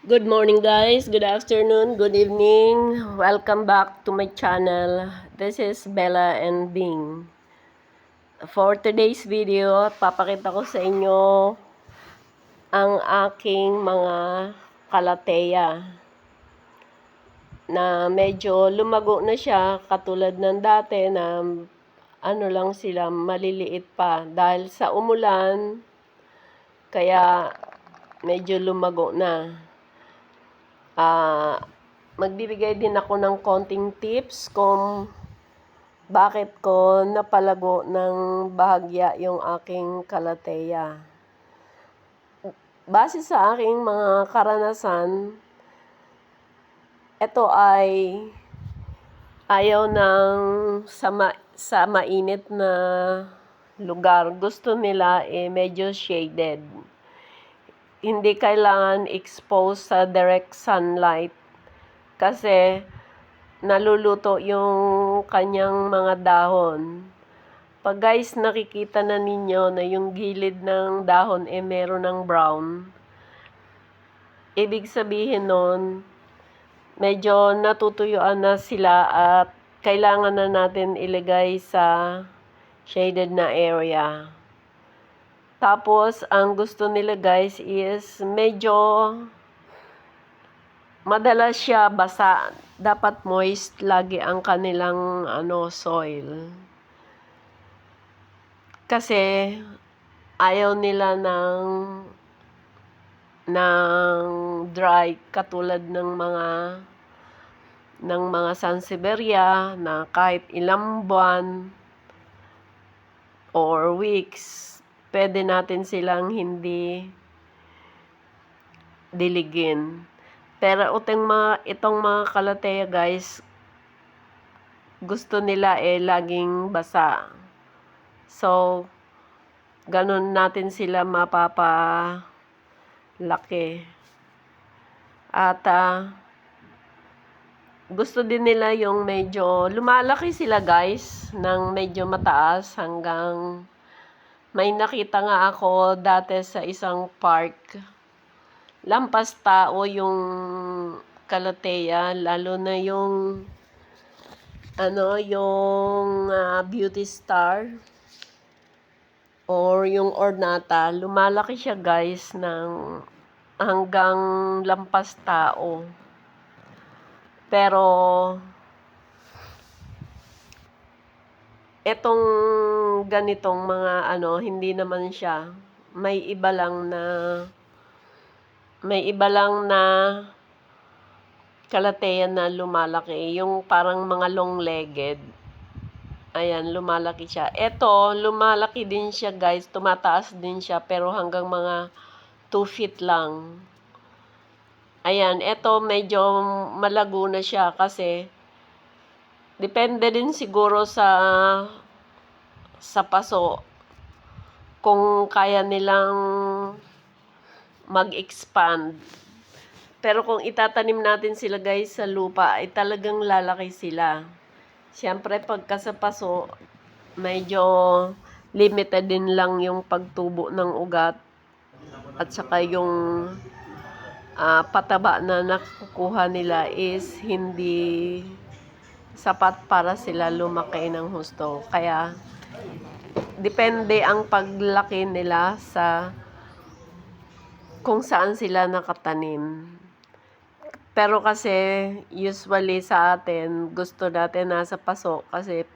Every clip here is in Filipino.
Good morning guys, good afternoon, good evening. Welcome back to my channel. This is Bella and Bing. For today's video, papakita ko sa inyo ang aking mga kalateya na medyo lumago na siya katulad ng dati na ano lang sila, maliliit pa dahil sa umulan kaya medyo lumago na. Magbibigay din ako ng konting tips kung bakit ko napalago ng bahagya yung aking kalateya. Base sa aking mga karanasan, ito ay ayaw ng sa mainit na lugar. Gusto nila medyo shaded. Hindi kailangan exposed sa direct sunlight kasi naluluto yung kanyang mga dahon. Pag guys nakikita na ninyo na yung gilid ng dahon meron ng brown, ibig sabihin nun medyo natutuyuan na sila at kailangan na natin ilagay sa shaded na area. Tapos, ang gusto nila guys is medyo madalas siya basa. Dapat moist lagi ang kanilang soil. Kasi ayaw nila ng dry katulad ng mga sansevieria na kahit ilang buwan or weeks pwede natin silang hindi diligin. Pero itong mga kalateya guys, gusto nila laging basa. So, ganun natin sila mapapalaki. At gusto din nila yung medyo lumalaki sila guys ng medyo mataas hanggang may nakita nga ako dati sa isang park. Lampas tao yung kalateya, lalo na yung beauty star or yung ornata. Lumalaki siya guys ng hanggang lampas tao. Pero etong ganitong mga hindi naman siya. May iba lang na kalateya na lumalaki. Yung parang mga long-legged. Ayan, lumalaki siya. Eto, lumalaki din siya guys. Tumataas din siya pero hanggang mga 2 feet lang. Ayan, eto medyo malago na siya kasi depende din siguro sa paso kung kaya nilang mag-expand. Pero kung itatanim natin sila guys sa lupa ay talagang lalaki sila. Siyempre pagka sa paso medyo limited din lang yung pagtubo ng ugat at saka yung pataba na nakukuha nila is hindi sapat para sila lumaki ng husto. Kaya, depende ang paglaki nila sa kung saan sila nakatanim. Pero kasi, usually sa atin, gusto natin nasa paso kasi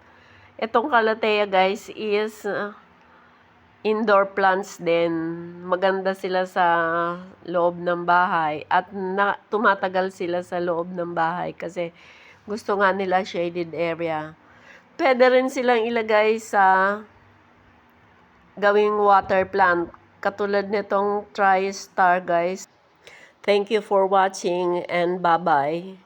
itong kalateya guys is indoor plants din. Maganda sila sa loob ng bahay at tumatagal sila sa loob ng bahay kasi gusto nga nila shaded area. Pwede rin silang ilagay sa gawing water plant. Katulad nitong TriStar guys. Thank you for watching and bye-bye.